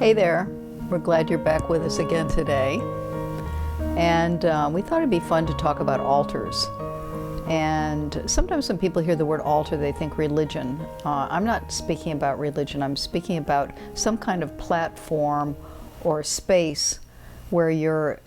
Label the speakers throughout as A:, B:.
A: Hey there, we're glad you're back with us again today. And we thought it'd be fun to talk about altars. And sometimes when people hear the word altar, they think religion. I'm not speaking about religion, I'm speaking about some kind of platform or space where you're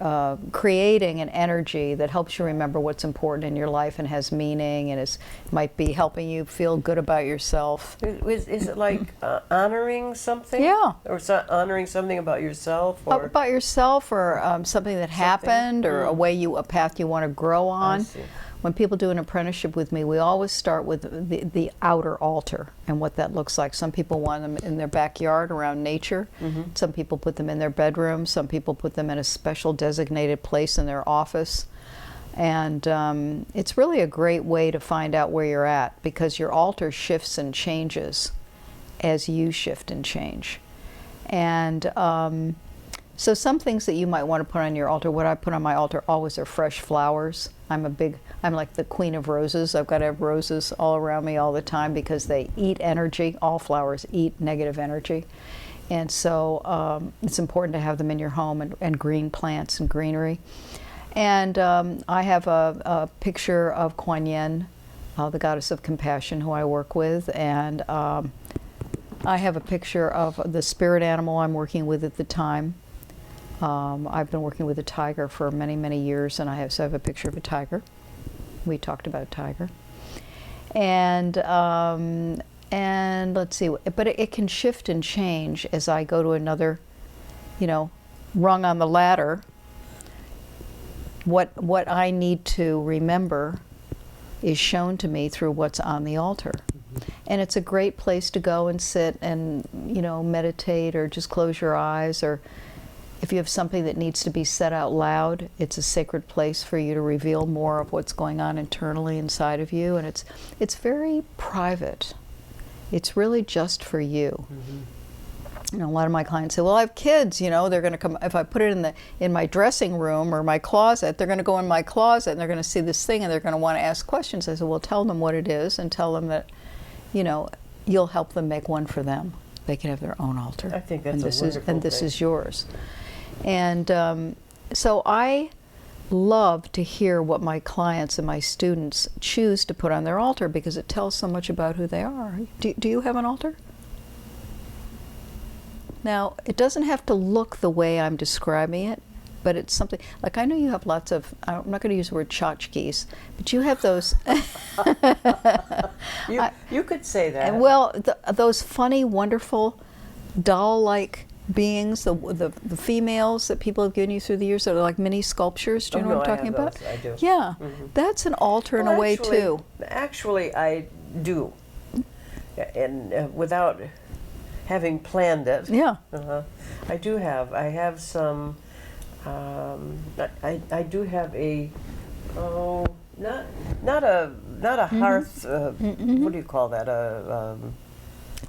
A: creating an energy that helps you remember what's important in your life and has meaning, and might be helping you feel good about yourself.
B: Is it like honoring something?
A: Yeah.
B: Or honoring something about yourself? Or
A: About yourself, or something that happened, or a path you want to grow on.
B: I see.
A: When people do an apprenticeship with me, we always start with the outer altar and what that looks like. Some people want them in their backyard around nature. Some people put them in their bedroom. Some people put them in a special designated place in their office. And it's really a great way to find out where you're at, because your altar shifts and changes as you shift and change. And so some things that you might want to put on your altar, what I put on my altar always are fresh flowers. I'm like the queen of roses. I've got to have roses all around me all the time because they eat energy. All flowers eat negative energy. And so it's important to have them in your home, and green plants and greenery. And I have a picture of Kuan Yin, the goddess of compassion, who I work with. And I have a picture of the spirit animal I'm working with at the time. I've been working with a tiger for many, many years, and I have a picture of a tiger. We talked about tiger. And let's see, but it can shift and change as I go to another, rung on the ladder. What I need to remember is shown to me through what's on the altar. And it's a great place to go and sit and, meditate, or just close your eyes, or if you have something that needs to be said out loud, it's a sacred place for you to reveal more of what's going on internally inside of you. And it's very private. It's really just for you. A lot of my clients say, well, I have kids, they're going to come, if I put it in my dressing room or my closet, they're going to go in my closet and they're going to see this thing and they're going to want to ask questions. I said, well, tell them what it is, and tell them that, you'll help them make one for them. They can have their own altar.
B: I think that's a wonderful
A: And this
B: thing.
A: is yours. And so I love to hear what my clients and my students choose to put on their altar, because it tells so much about who they are. Do you have an altar? Now, it doesn't have to look the way I'm describing it, but it's something, like I know you have lots of, I'm not going to use the word tchotchkes, but you have those.
B: You could say that.
A: Well, those funny, wonderful, doll-like beings, the females that people have given you through the years, that are like mini sculptures. Do you know what I'm talking about?
B: I do.
A: Yeah, that's an altar in a way too.
B: Actually, I do, and without having planned it.
A: Yeah.
B: I do have. I have some. I do have a. Oh, not a hearth. What do you call that? A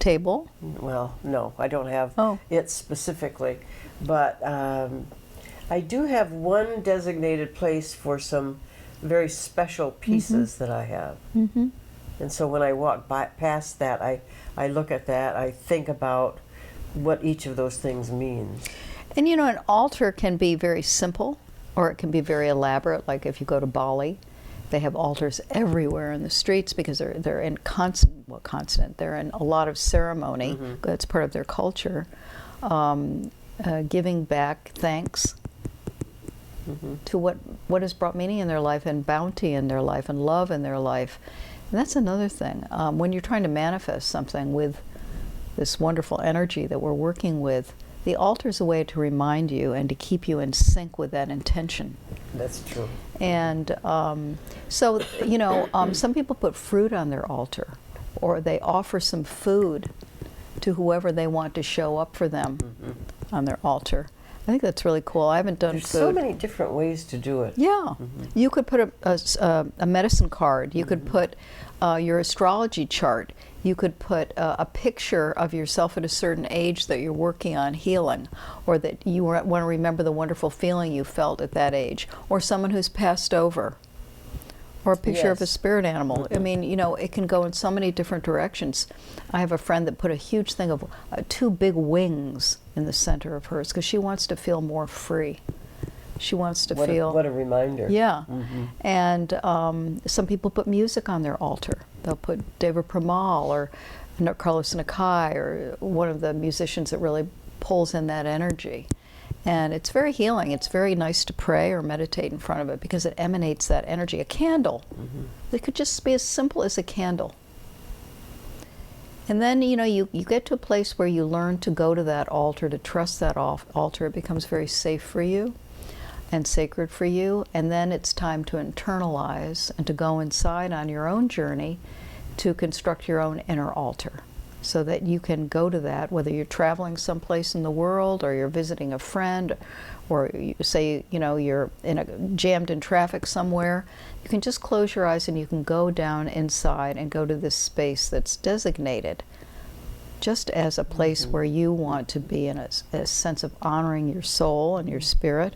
A: table?
B: Well, no, I don't have
A: Oh.
B: it specifically, but I do have one designated place for some very special pieces that I have. And so when I walk past that, I look at that, I think about what each of those things means.
A: And an altar can be very simple, or it can be very elaborate. Like if you go to Bali, they have altars everywhere in the streets, because they're in they're in a lot of ceremony. That's part of their culture. Giving back thanks to what has brought meaning in their life, and bounty in their life, and love in their life. And that's another thing. When you're trying to manifest something with this wonderful energy that we're working with, the altar is a way to remind you and to keep you in sync with that intention.
B: That's true.
A: And so, some people put fruit on their altar, or they offer some food to whoever they want to show up for them on their altar. I think that's really cool. I haven't done
B: There's
A: food.
B: so many different ways to do it.
A: Yeah. You could put a medicine card. You could put your astrology chart. You could put a picture of yourself at a certain age that you're working on healing, or that you want to remember the wonderful feeling you felt at that age, or someone who's passed over, or a picture of a
B: Yes.
A: spirit animal. I mean, you know, it can go in so many different directions. I have a friend that put a huge thing of 2 big wings in the center of hers because she wants to feel more free. She wants to feel...
B: What a reminder.
A: Yeah. And some people put music on their altar. They'll put David Pramal or Carlos Nakai or one of the musicians that really pulls in that energy. And it's very healing. It's very nice to pray or meditate in front of it because it emanates that energy. A candle. It could just be as simple as a candle. And then, you know, you get to a place where you learn to go to that altar, to trust that altar. It becomes very safe for you and sacred for you. And then it's time to internalize and to go inside on your own journey to construct your own inner altar, so that you can go to that, whether you're traveling someplace in the world or you're visiting a friend, or you say, you know, you're jammed in traffic somewhere. You can just close your eyes and you can go down inside and go to this space that's designated just as a place where you want to be in a sense of honoring your soul and your spirit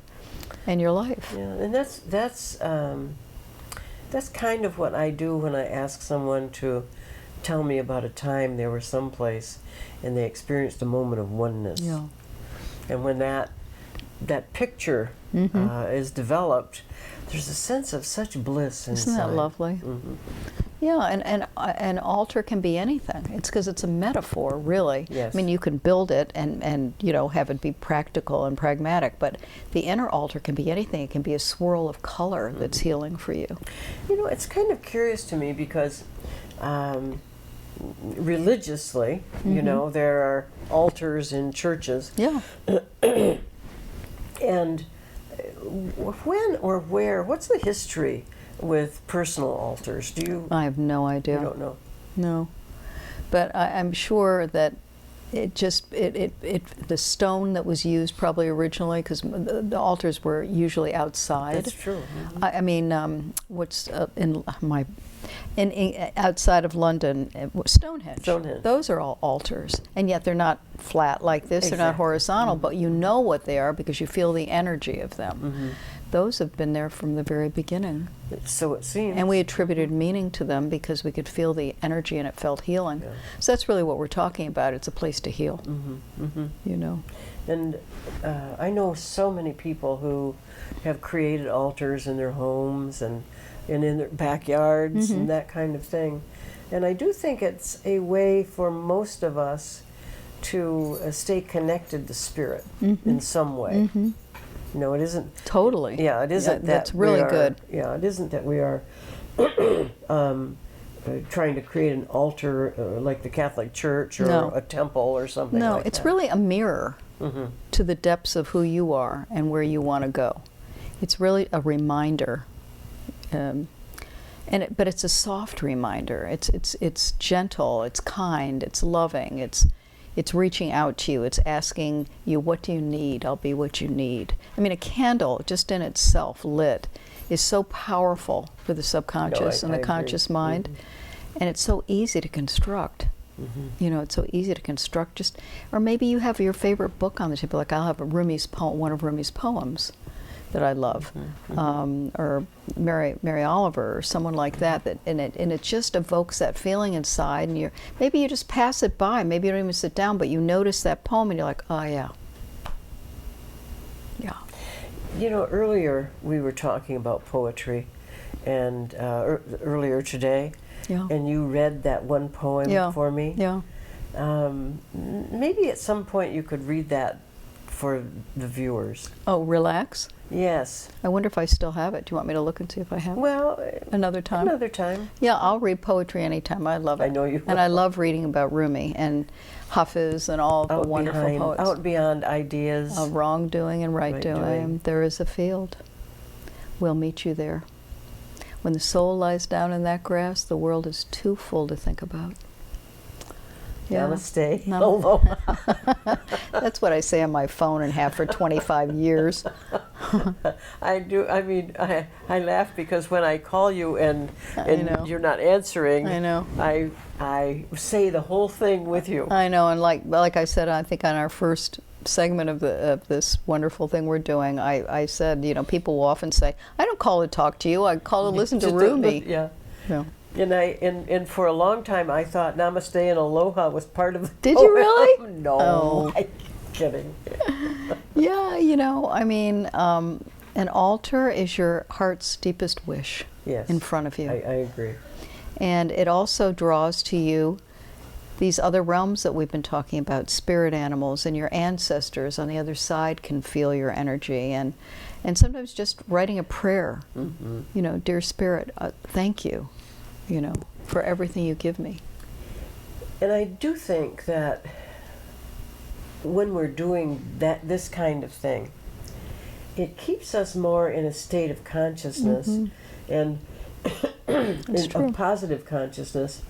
A: and your life.
B: Yeah, and that's kind of what I do when I ask someone to tell me about a time they were someplace and they experienced a moment of oneness.
A: Yeah.
B: And when that picture is developed, there's a sense of such bliss inside.
A: Isn't that lovely? Yeah, and an altar can be anything. It's because it's a metaphor, really.
B: Yes.
A: I mean, you can build it and you know, have it be practical and pragmatic, but the inner altar can be anything. It can be a swirl of color that's healing for you.
B: You know, it's kind of curious to me because religiously, you know, there are altars in churches.
A: Yeah.
B: And when or where, what's the history with personal altars? Do you?
A: I have no idea.
B: You don't know.
A: No. But I'm sure that it just, the stone that was used probably originally, because the altars were usually outside.
B: That's true.
A: I mean, what's outside of London, Stonehenge.
B: Stonehenge.
A: Those are all altars, and yet they're not flat like this. They're not
B: Exactly.
A: horizontal, but you know what they are because you feel the energy of them. Those have been there from the very beginning.
B: So it seems.
A: And we attributed meaning to them because we could feel the energy and it felt healing.
B: Yeah.
A: So that's really what we're talking about. It's a place to heal, you know.
B: And I know so many people who have created altars in their homes and in their backyards and that kind of thing. And I do think it's a way for most of us to stay connected to spirit in some way. You know, it isn't...
A: Totally.
B: Yeah, it isn't that
A: that's really
B: we are,
A: good.
B: Yeah, it isn't that we are trying to create an altar like the Catholic Church or
A: No.
B: a temple or something
A: No,
B: like
A: it's
B: that.
A: really a mirror to the depths of who you are and where you want to go. It's really a reminder, but it's a soft reminder. It's gentle. It's kind. It's loving. It's reaching out to you. It's asking you, what do you need? I'll be what you need. I mean, a candle, just in itself, lit, is so powerful for the subconscious and the
B: I
A: conscious
B: agree.
A: mind. And it's so easy to construct. You know, it's so easy to construct. Or maybe you have your favorite book on the table. Like I'll have one of Rumi's poems that I love, or Mary Oliver, or someone like that. And it just evokes that feeling inside. And maybe you just pass it by. Maybe you don't even sit down, but you notice that poem, and you're like, oh yeah, yeah.
B: You know, earlier we were talking about poetry, and earlier today,
A: Yeah.
B: and you read that one poem
A: Yeah.
B: for me.
A: Yeah.
B: Maybe at some point you could read that for the viewers.
A: Oh, relax.
B: Yes.
A: I wonder if I still have it. Do you want me to look and see if I have it?
B: Well,
A: Another time?
B: another time.
A: Yeah, I'll read poetry anytime. I love it.
B: I know you
A: And I love reading about Rumi and Hafiz and all the wonderful poets.
B: Out beyond ideas.
A: Of wrongdoing and right doing,
B: Right-doing.
A: there is a field. We'll meet you there. When the soul lies down in that grass, the world is too full to think about. Yeah.
B: Namaste.
A: No.
B: Although
A: That's what I say on my phone and have for 25 years.
B: I do. I mean, I laugh because when I call you and
A: know.
B: you're not answering,
A: I know.
B: I say the whole thing with you.
A: I know, and like I said, I think on our first segment of this wonderful thing we're doing, I said, you know, people will often say, I don't call to talk to you, I call to listen to Ruby.
B: Yeah.
A: No.
B: And for a long time I thought Namaste and Aloha was part of the
A: Did you really?
B: No,
A: Oh.
B: I'm kidding.
A: Yeah, you know, I mean, an altar is your heart's deepest wish
B: Yes.
A: in front of you.
B: I agree.
A: And it also draws to you these other realms that we've been talking about, spirit animals, and your ancestors on the other side can feel your energy. And sometimes just writing a prayer, you know, dear spirit, thank you, you know, for everything you give me.
B: And I do think that when we're doing this kind of thing, it keeps us more in a state of consciousness and of positive consciousness,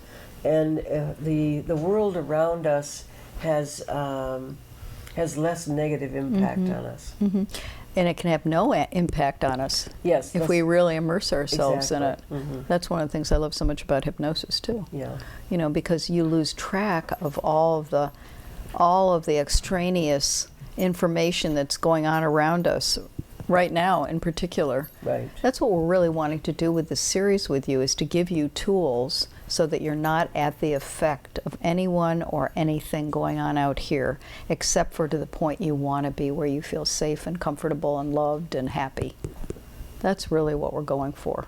B: and the world around us has less negative impact on us.
A: And it can have no impact on us
B: Yes,
A: if we really immerse ourselves in it.
B: Exactly.
A: That's one of the things I love so much about hypnosis too.
B: Yeah.
A: You know, because you lose track of all of the extraneous information that's going on around us right now in particular.
B: Right.
A: That's what we're really wanting to do with this series with you, is to give you tools so that you're not at the effect of anyone or anything going on out here, except for to the point you want to be, where you feel safe and comfortable and loved and happy. That's really what we're going for.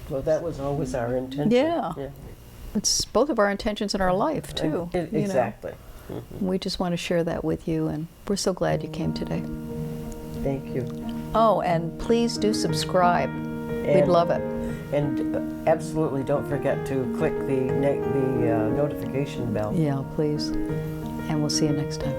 B: Well, that was always our intention.
A: Yeah. It's both of our intentions in our life too. you know.
B: Exactly.
A: We just want to share that with you, and we're so glad you came today.
B: Thank you.
A: Oh, and please do subscribe. We'd love it.
B: And absolutely don't forget to click the notification bell.
A: Yeah, please. And we'll see you next time.